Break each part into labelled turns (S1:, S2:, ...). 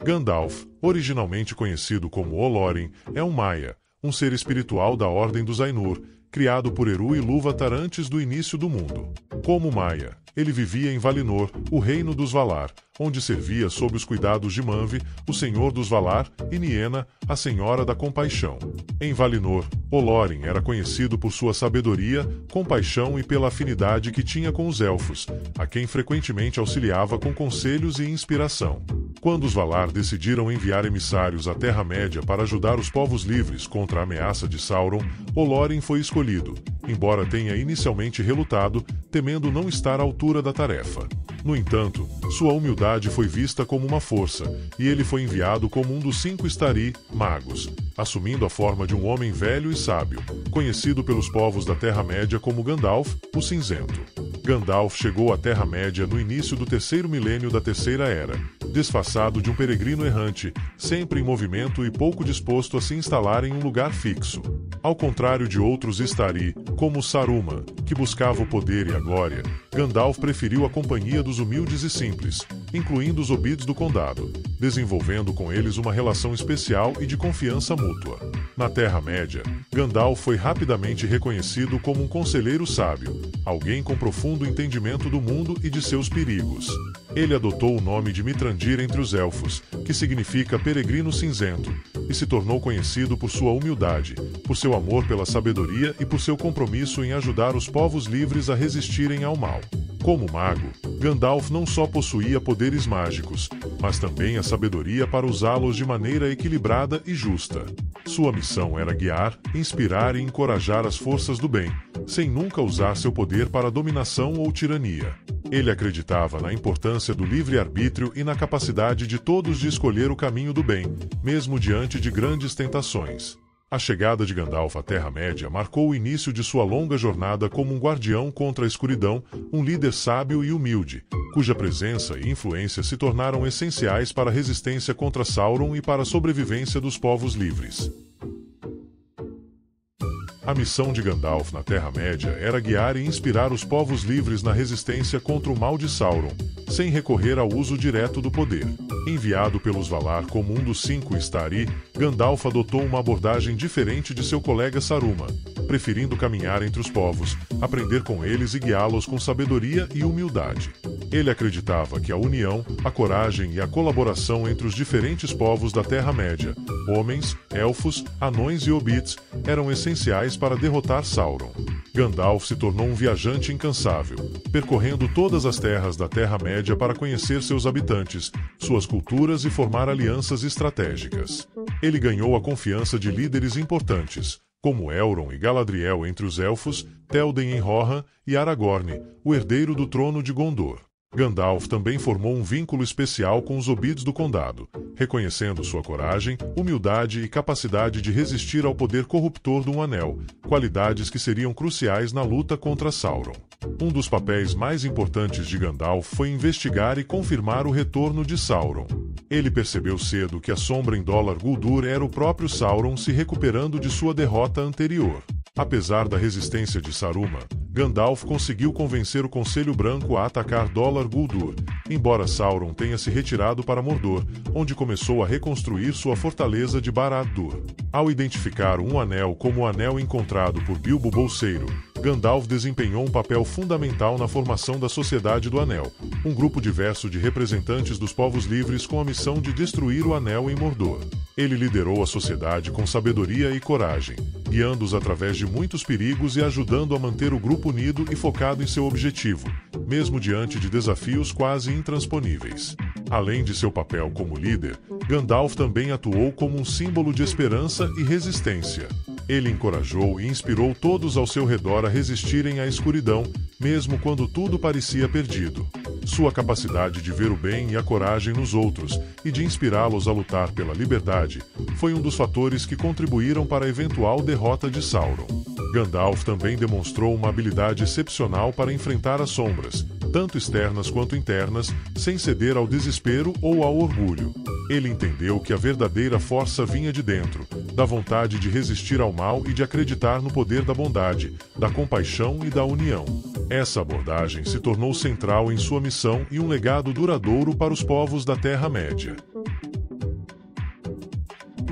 S1: Gandalf, originalmente conhecido como Olorin, é um Maia, um ser espiritual da Ordem dos Ainur, criado por Eru Ilúvatar antes do início do mundo. Como Maia, ele vivia em Valinor, o reino dos Valar, onde servia sob os cuidados de Manvi, o Senhor dos Valar, e Niena, a Senhora da Compaixão. Em Valinor, Olorin era conhecido por sua sabedoria, compaixão e pela afinidade que tinha com os Elfos, a quem frequentemente auxiliava com conselhos e inspiração. Quando os Valar decidiram enviar emissários à Terra-média para ajudar os povos livres contra a ameaça de Sauron, Olorin foi escolhido, embora tenha inicialmente relutado, temendo não estar à altura da tarefa. No entanto, sua humildade foi vista como uma força, e ele foi enviado como um dos 5 Istari, magos, assumindo a forma de um homem velho e sábio, conhecido pelos povos da Terra-média como Gandalf, o Cinzento. Gandalf chegou à Terra-média no início do 3º milênio da Terceira Era, disfarçado de um peregrino errante, sempre em movimento e pouco disposto a se instalar em um lugar fixo. Ao contrário de outros Istari, como Saruman, que buscava o poder e a glória, Gandalf preferiu a companhia dos humildes e simples, incluindo os hobbits do condado, desenvolvendo com eles uma relação especial e de confiança mútua. Na Terra-média, Gandalf foi rapidamente reconhecido como um conselheiro sábio, alguém com profundo entendimento do mundo e de seus perigos. Ele adotou o nome de Mithrandir entre os Elfos, que significa peregrino cinzento, e se tornou conhecido por sua humildade, por seu amor pela sabedoria e por seu compromisso em ajudar os povos livres a resistirem ao mal. Como mago, Gandalf não só possuía poderes mágicos, mas também a sabedoria para usá-los de maneira equilibrada e justa. Sua missão era guiar, inspirar e encorajar as forças do bem, sem nunca usar seu poder para dominação ou tirania. Ele acreditava na importância do livre-arbítrio e na capacidade de todos de escolher o caminho do bem, mesmo diante de grandes tentações. A chegada de Gandalf à Terra-média marcou o início de sua longa jornada como um guardião contra a escuridão, um líder sábio e humilde, cuja presença e influência se tornaram essenciais para a resistência contra Sauron e para a sobrevivência dos povos livres. A missão de Gandalf na Terra-média era guiar e inspirar os povos livres na resistência contra o mal de Sauron, sem recorrer ao uso direto do poder. Enviado pelos Valar como um dos 5 Istari, Gandalf adotou uma abordagem diferente de seu colega Saruman, preferindo caminhar entre os povos, aprender com eles e guiá-los com sabedoria e humildade. Ele acreditava que a união, a coragem e a colaboração entre os diferentes povos da Terra-média, homens, elfos, anões e hobbits, eram essenciais para derrotar Sauron. Gandalf se tornou um viajante incansável, percorrendo todas as terras da Terra-média para conhecer seus habitantes, suas culturas e formar alianças estratégicas. Ele ganhou a confiança de líderes importantes, como Elrond e Galadriel entre os Elfos, Théoden em Rohan e Aragorn, o herdeiro do trono de Gondor. Gandalf também formou um vínculo especial com os hobbits do condado, reconhecendo sua coragem, humildade e capacidade de resistir ao poder corruptor do Anel, qualidades que seriam cruciais na luta contra Sauron. Um dos papéis mais importantes de Gandalf foi investigar e confirmar o retorno de Sauron. Ele percebeu cedo que a sombra em Dólar Guldur era o próprio Sauron se recuperando de sua derrota anterior. Apesar da resistência de Saruman, Gandalf conseguiu convencer o Conselho Branco a atacar Dólar Guldur, embora Sauron tenha se retirado para Mordor, onde começou a reconstruir sua fortaleza de Barad-dûr. Ao identificar um anel como o anel encontrado por Bilbo Bolseiro, Gandalf desempenhou um papel fundamental na formação da Sociedade do Anel, um grupo diverso de representantes dos povos livres com a missão de destruir o Anel em Mordor. Ele liderou a sociedade com sabedoria e coragem, guiando-os através de muitos perigos e ajudando a manter o grupo unido e focado em seu objetivo, mesmo diante de desafios quase intransponíveis. Além de seu papel como líder, Gandalf também atuou como um símbolo de esperança e resistência. Ele encorajou e inspirou todos ao seu redor a resistirem à escuridão, mesmo quando tudo parecia perdido. Sua capacidade de ver o bem e a coragem nos outros, e de inspirá-los a lutar pela liberdade, foi um dos fatores que contribuíram para a eventual derrota de Sauron. Gandalf também demonstrou uma habilidade excepcional para enfrentar as sombras, tanto externas quanto internas, sem ceder ao desespero ou ao orgulho. Ele entendeu que a verdadeira força vinha de dentro, da vontade de resistir ao mal e de acreditar no poder da bondade, da compaixão e da união. Essa abordagem se tornou central em sua missão e um legado duradouro para os povos da Terra-média.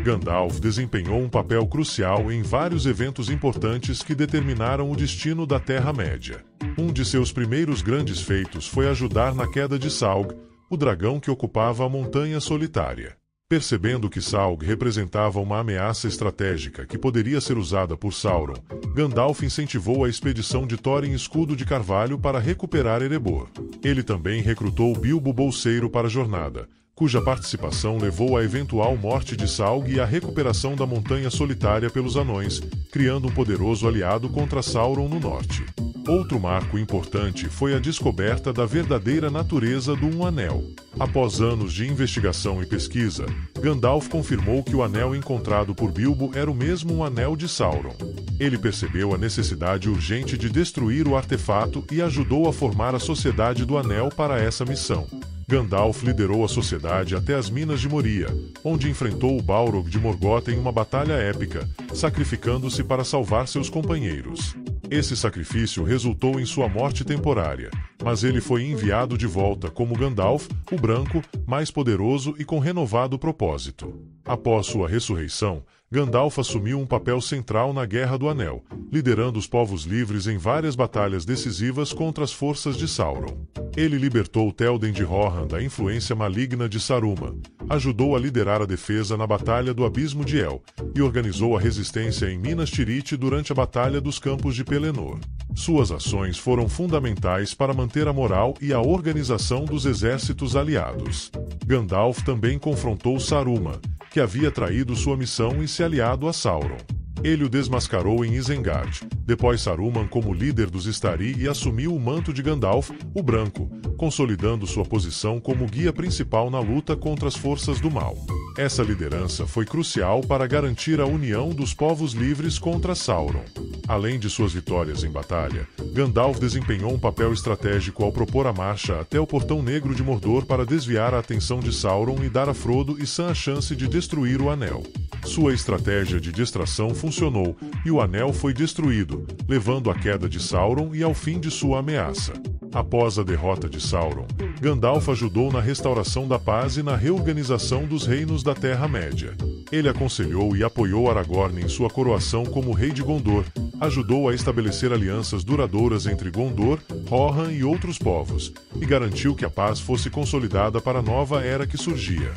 S1: Gandalf desempenhou um papel crucial em vários eventos importantes que determinaram o destino da Terra-média. Um de seus primeiros grandes feitos foi ajudar na queda de Smaug, o dragão que ocupava a Montanha Solitária. Percebendo que Smaug representava uma ameaça estratégica que poderia ser usada por Sauron, Gandalf incentivou a expedição de Thorin Escudo de Carvalho para recuperar Erebor. Ele também recrutou Bilbo Bolseiro para a jornada, cuja participação levou à eventual morte de Smaug e à recuperação da Montanha Solitária pelos anões, criando um poderoso aliado contra Sauron no norte. Outro marco importante foi a descoberta da verdadeira natureza do Um Anel. Após anos de investigação e pesquisa, Gandalf confirmou que o anel encontrado por Bilbo era o mesmo Um Anel de Sauron. Ele percebeu a necessidade urgente de destruir o artefato e ajudou a formar a Sociedade do Anel para essa missão. Gandalf liderou a sociedade até as Minas de Moria, onde enfrentou o Balrog de Morgoth em uma batalha épica, sacrificando-se para salvar seus companheiros. Esse sacrifício resultou em sua morte temporária, mas ele foi enviado de volta como Gandalf, o Branco, mais poderoso e com renovado propósito. Após sua ressurreição, Gandalf assumiu um papel central na Guerra do Anel, liderando os povos livres em várias batalhas decisivas contra as forças de Sauron. Ele libertou Théoden de Rohan da influência maligna de Saruman, ajudou a liderar a defesa na Batalha do Abismo de El, e organizou a resistência em Minas Tirith durante a Batalha dos Campos de Pelennor. Suas ações foram fundamentais para manter a moral e a organização dos exércitos aliados. Gandalf também confrontou Saruman, que havia traído sua missão e se aliado a Sauron. Ele o desmascarou em Isengard, depois Saruman como líder dos Istari e assumiu o manto de Gandalf, o Branco, consolidando sua posição como guia principal na luta contra as forças do mal. Essa liderança foi crucial para garantir a união dos povos livres contra Sauron. Além de suas vitórias em batalha, Gandalf desempenhou um papel estratégico ao propor a marcha até o Portão Negro de Mordor para desviar a atenção de Sauron e dar a Frodo e Sam a chance de destruir o Anel. Sua estratégia de distração funcionou, e o Anel foi destruído, levando à queda de Sauron e ao fim de sua ameaça. Após a derrota de Sauron, Gandalf ajudou na restauração da paz e na reorganização dos reinos da Terra-média. Ele aconselhou e apoiou Aragorn em sua coroação como rei de Gondor, ajudou a estabelecer alianças duradouras entre Gondor, Rohan e outros povos, e garantiu que a paz fosse consolidada para a nova era que surgia.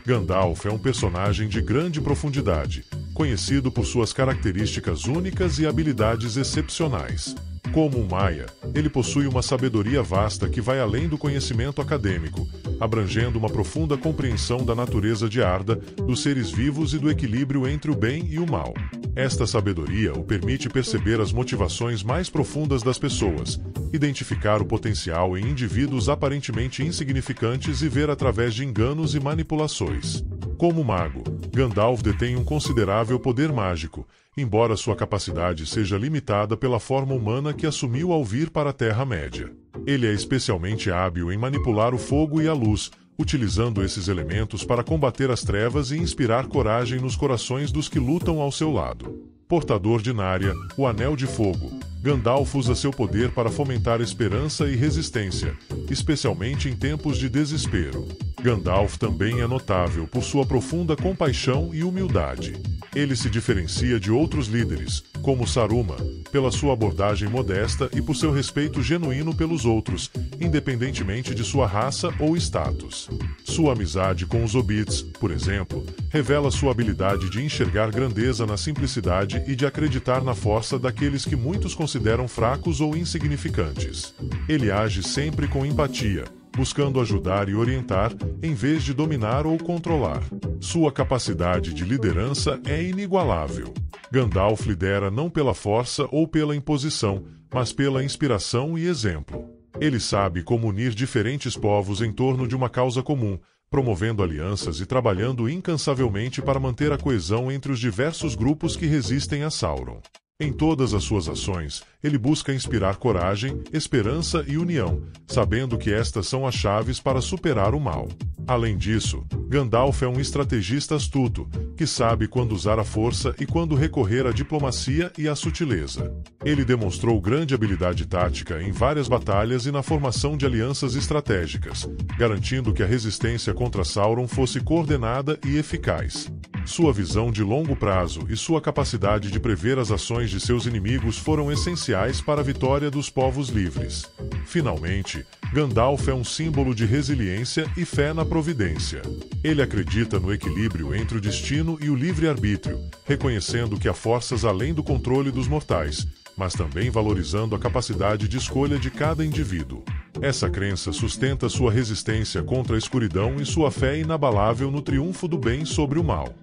S1: Gandalf é um personagem de grande profundidade, conhecido por suas características únicas e habilidades excepcionais. Como um Maia, ele possui uma sabedoria vasta que vai além do conhecimento acadêmico, abrangendo uma profunda compreensão da natureza de Arda, dos seres vivos e do equilíbrio entre o bem e o mal. Esta sabedoria o permite perceber as motivações mais profundas das pessoas, identificar o potencial em indivíduos aparentemente insignificantes e ver através de enganos e manipulações. Como mago, Gandalf detém um considerável poder mágico, embora sua capacidade seja limitada pela forma humana que assumiu ao vir para a Terra-média. Ele é especialmente hábil em manipular o fogo e a luz, utilizando esses elementos para combater as trevas e inspirar coragem nos corações dos que lutam ao seu lado. Portador de Narya, o Anel de Fogo, Gandalf usa seu poder para fomentar esperança e resistência, especialmente em tempos de desespero. Gandalf também é notável por sua profunda compaixão e humildade. Ele se diferencia de outros líderes, como Saruman, pela sua abordagem modesta e por seu respeito genuíno pelos outros, independentemente de sua raça ou status. Sua amizade com os hobbits, por exemplo, revela sua habilidade de enxergar grandeza na simplicidade e de acreditar na força daqueles que muitos consideram fracos ou insignificantes. Ele age sempre com empatia, buscando ajudar e orientar, em vez de dominar ou controlar. Sua capacidade de liderança é inigualável. Gandalf lidera não pela força ou pela imposição, mas pela inspiração e exemplo. Ele sabe como unir diferentes povos em torno de uma causa comum, promovendo alianças e trabalhando incansavelmente para manter a coesão entre os diversos grupos que resistem a Sauron. Em todas as suas ações, ele busca inspirar coragem, esperança e união, sabendo que estas são as chaves para superar o mal. Além disso, Gandalf é um estrategista astuto, que sabe quando usar a força e quando recorrer à diplomacia e à sutileza. Ele demonstrou grande habilidade tática em várias batalhas e na formação de alianças estratégicas, garantindo que a resistência contra Sauron fosse coordenada e eficaz. Sua visão de longo prazo e sua capacidade de prever as ações de seus inimigos foram essenciais para a vitória dos povos livres. Finalmente, Gandalf é um símbolo de resiliência e fé na providência. Ele acredita no equilíbrio entre o destino e o livre-arbítrio, reconhecendo que há forças além do controle dos mortais, mas também valorizando a capacidade de escolha de cada indivíduo. Essa crença sustenta sua resistência contra a escuridão e sua fé inabalável no triunfo do bem sobre o mal.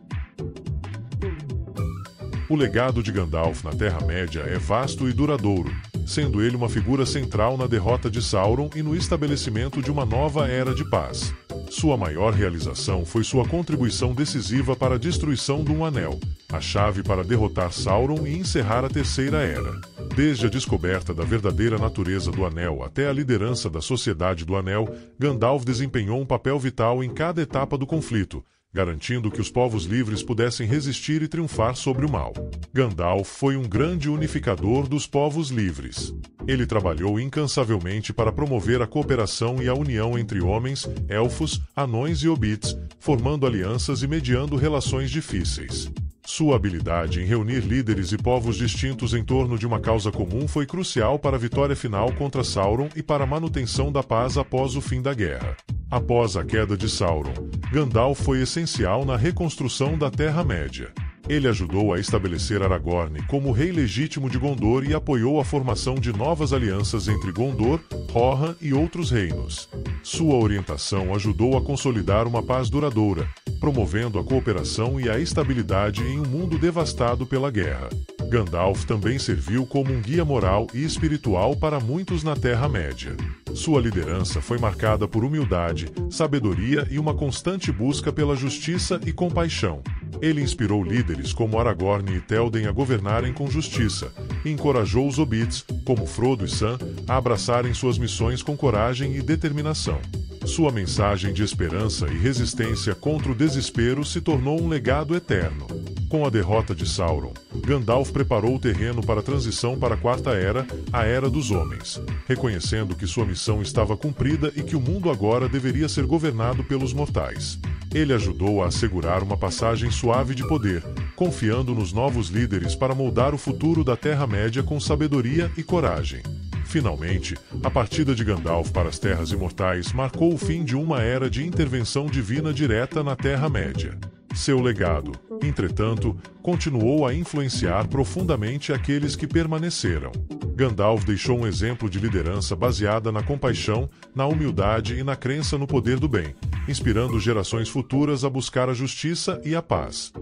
S1: O legado de Gandalf na Terra-média é vasto e duradouro, sendo ele uma figura central na derrota de Sauron e no estabelecimento de uma nova era de paz. Sua maior realização foi sua contribuição decisiva para a destruição do Anel, a chave para derrotar Sauron e encerrar a Terceira Era. Desde a descoberta da verdadeira natureza do Anel até a liderança da Sociedade do Anel, Gandalf desempenhou um papel vital em cada etapa do conflito, garantindo que os povos livres pudessem resistir e triunfar sobre o mal. Gandalf foi um grande unificador dos povos livres. Ele trabalhou incansavelmente para promover a cooperação e a união entre homens, elfos, anões e hobbits, formando alianças e mediando relações difíceis. Sua habilidade em reunir líderes e povos distintos em torno de uma causa comum foi crucial para a vitória final contra Sauron e para a manutenção da paz após o fim da guerra. Após a queda de Sauron, Gandalf foi essencial na reconstrução da Terra-média. Ele ajudou a estabelecer Aragorn como rei legítimo de Gondor e apoiou a formação de novas alianças entre Gondor, Rohan e outros reinos. Sua orientação ajudou a consolidar uma paz duradoura, promovendo a cooperação e a estabilidade em um mundo devastado pela guerra. Gandalf também serviu como um guia moral e espiritual para muitos na Terra-média. Sua liderança foi marcada por humildade, sabedoria e uma constante busca pela justiça e compaixão. Ele inspirou líderes como Aragorn e Théoden a governarem com justiça, e encorajou os hobbits, como Frodo e Sam, a abraçarem suas missões com coragem e determinação. Sua mensagem de esperança e resistência contra o desespero se tornou um legado eterno. Com a derrota de Sauron, Gandalf preparou o terreno para a transição para a Quarta Era, a Era dos Homens, reconhecendo que sua missão estava cumprida e que o mundo agora deveria ser governado pelos mortais. Ele ajudou a assegurar uma passagem suave de poder, confiando nos novos líderes para moldar o futuro da Terra-média com sabedoria e coragem. Finalmente, a partida de Gandalf para as Terras Imortais marcou o fim de uma era de intervenção divina direta na Terra-média. Seu legado, entretanto, continuou a influenciar profundamente aqueles que permaneceram. Gandalf deixou um exemplo de liderança baseada na compaixão, na humildade e na crença no poder do bem, inspirando gerações futuras a buscar a justiça e a paz.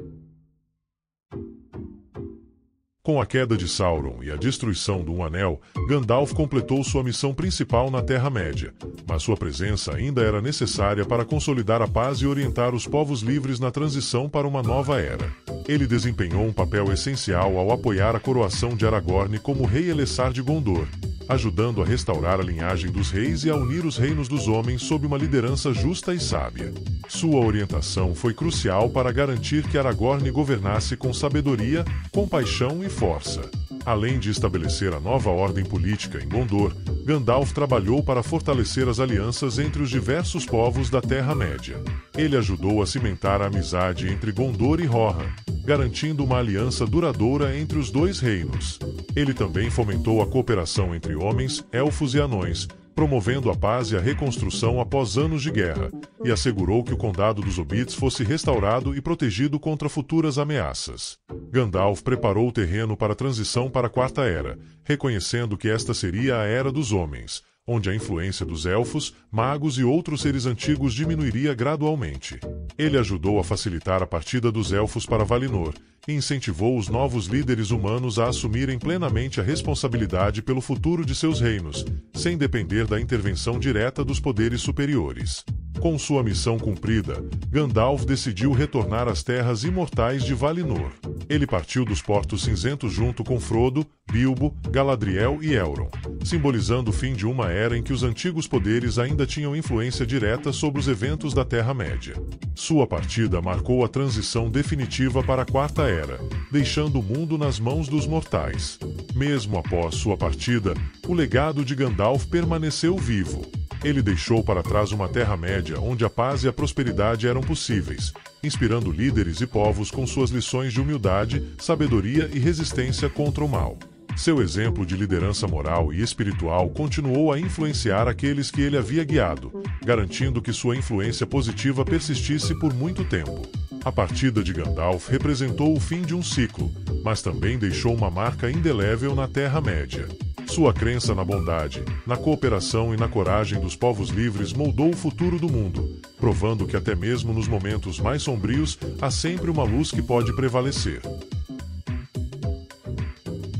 S1: Com a queda de Sauron e a destruição do Anel, Gandalf completou sua missão principal na Terra-média, mas sua presença ainda era necessária para consolidar a paz e orientar os povos livres na transição para uma nova era. Ele desempenhou um papel essencial ao apoiar a coroação de Aragorn como rei Elessar de Gondor, ajudando a restaurar a linhagem dos reis e a unir os reinos dos homens sob uma liderança justa e sábia. Sua orientação foi crucial para garantir que Aragorn governasse com sabedoria, compaixão e força. Além de estabelecer a nova ordem política em Gondor, Gandalf trabalhou para fortalecer as alianças entre os diversos povos da Terra-média. Ele ajudou a cimentar a amizade entre Gondor e Rohan, garantindo uma aliança duradoura entre os dois reinos. Ele também fomentou a cooperação entre homens, elfos e anões, promovendo a paz e a reconstrução após anos de guerra, e assegurou que o Condado dos Hobbits fosse restaurado e protegido contra futuras ameaças. Gandalf preparou o terreno para a transição para a Quarta Era, reconhecendo que esta seria a Era dos Homens, onde a influência dos elfos, magos e outros seres antigos diminuiria gradualmente. Ele ajudou a facilitar a partida dos elfos para Valinor, e incentivou os novos líderes humanos a assumirem plenamente a responsabilidade pelo futuro de seus reinos, sem depender da intervenção direta dos poderes superiores. Com sua missão cumprida, Gandalf decidiu retornar às Terras Imortais de Valinor. Ele partiu dos Portos Cinzentos junto com Frodo, Bilbo, Galadriel e Elrond, simbolizando o fim de uma era em que os antigos poderes ainda tinham influência direta sobre os eventos da Terra-média. Sua partida marcou a transição definitiva para a Quarta Era, deixando o mundo nas mãos dos mortais. Mesmo após sua partida, o legado de Gandalf permaneceu vivo. Ele deixou para trás uma Terra-média onde a paz e a prosperidade eram possíveis, inspirando líderes e povos com suas lições de humildade, sabedoria e resistência contra o mal. Seu exemplo de liderança moral e espiritual continuou a influenciar aqueles que ele havia guiado, garantindo que sua influência positiva persistisse por muito tempo. A partida de Gandalf representou o fim de um ciclo, mas também deixou uma marca indelével na Terra-média. Sua crença na bondade, na cooperação e na coragem dos povos livres moldou o futuro do mundo, provando que até mesmo nos momentos mais sombrios há sempre uma luz que pode prevalecer.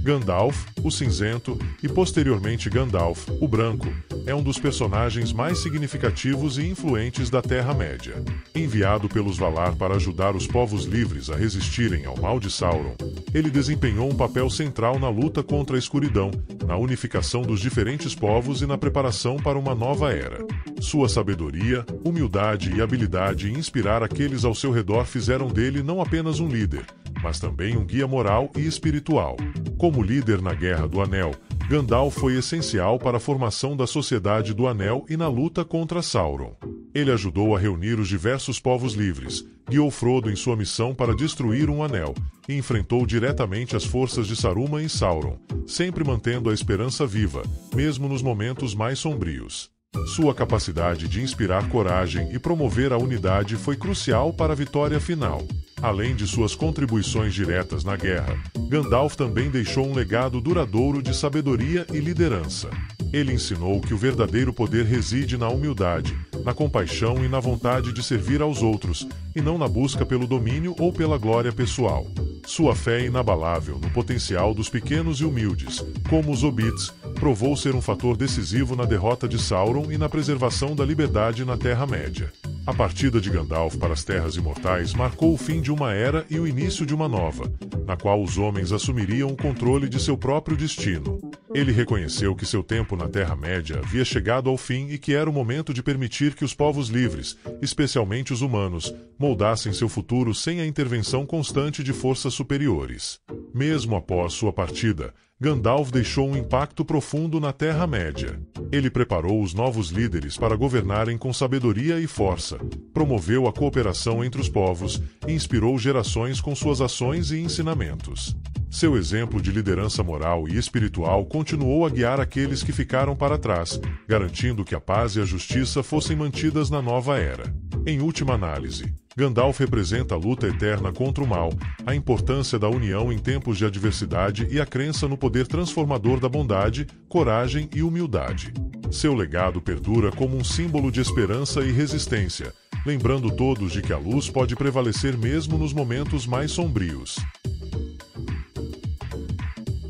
S1: Gandalf, o Cinzento, e posteriormente Gandalf, o Branco, é um dos personagens mais significativos e influentes da Terra-média. Enviado pelos Valar para ajudar os povos livres a resistirem ao mal de Sauron, ele desempenhou um papel central na luta contra a escuridão, na unificação dos diferentes povos e na preparação para uma nova era. Sua sabedoria, humildade e habilidade em inspirar aqueles ao seu redor fizeram dele não apenas um líder, mas também um guia moral e espiritual. Como líder na Guerra do Anel, Gandalf foi essencial para a formação da Sociedade do Anel e na luta contra Sauron. Ele ajudou a reunir os diversos povos livres, guiou Frodo em sua missão para destruir um anel, e enfrentou diretamente as forças de Saruman e Sauron, sempre mantendo a esperança viva, mesmo nos momentos mais sombrios. Sua capacidade de inspirar coragem e promover a unidade foi crucial para a vitória final. Além de suas contribuições diretas na guerra, Gandalf também deixou um legado duradouro de sabedoria e liderança. Ele ensinou que o verdadeiro poder reside na humildade, na compaixão e na vontade de servir aos outros, e não na busca pelo domínio ou pela glória pessoal. Sua fé inabalável no potencial dos pequenos e humildes, como os hobbits, provou ser um fator decisivo na derrota de Sauron e na preservação da liberdade na Terra-média. A partida de Gandalf para as Terras Imortais marcou o fim de uma era e o início de uma nova, na qual os homens assumiriam o controle de seu próprio destino. Ele reconheceu que seu tempo na Terra-média havia chegado ao fim e que era o momento de permitir que os povos livres, especialmente os humanos, moldassem seu futuro sem a intervenção constante de forças superiores. Mesmo após sua partida, Gandalf deixou um impacto profundo na Terra-média. Ele preparou os novos líderes para governarem com sabedoria e força, promoveu a cooperação entre os povos e inspirou gerações com suas ações e ensinamentos. Seu exemplo de liderança moral e espiritual continuou a guiar aqueles que ficaram para trás, garantindo que a paz e a justiça fossem mantidas na nova era. Em última análise, Gandalf representa a luta eterna contra o mal, a importância da união em tempos de adversidade e a crença no poder transformador da bondade, coragem e humildade. Seu legado perdura como um símbolo de esperança e resistência, lembrando todos de que a luz pode prevalecer mesmo nos momentos mais sombrios.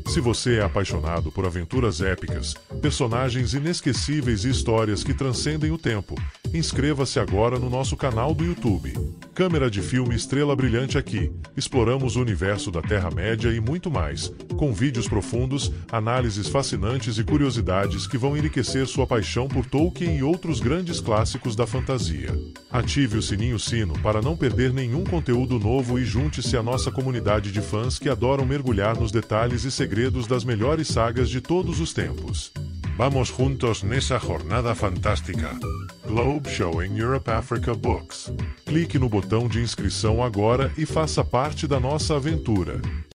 S1: Se você é apaixonado por aventuras épicas, personagens inesquecíveis e histórias que transcendem o tempo, inscreva-se agora no nosso canal do YouTube. Câmera de Filme Estrela Brilhante aqui. Exploramos o universo da Terra-média e muito mais, com vídeos profundos, análises fascinantes e curiosidades que vão enriquecer sua paixão por Tolkien e outros grandes clássicos da fantasia. Ative o sininho-sino para não perder nenhum conteúdo novo e junte-se à nossa comunidade de fãs que adoram mergulhar nos detalhes e segredos das melhores sagas de todos os tempos. Vamos juntos nessa jornada fantástica. Globe Showing Europe Africa Books. Clique no botão de inscrição agora e faça parte da nossa aventura.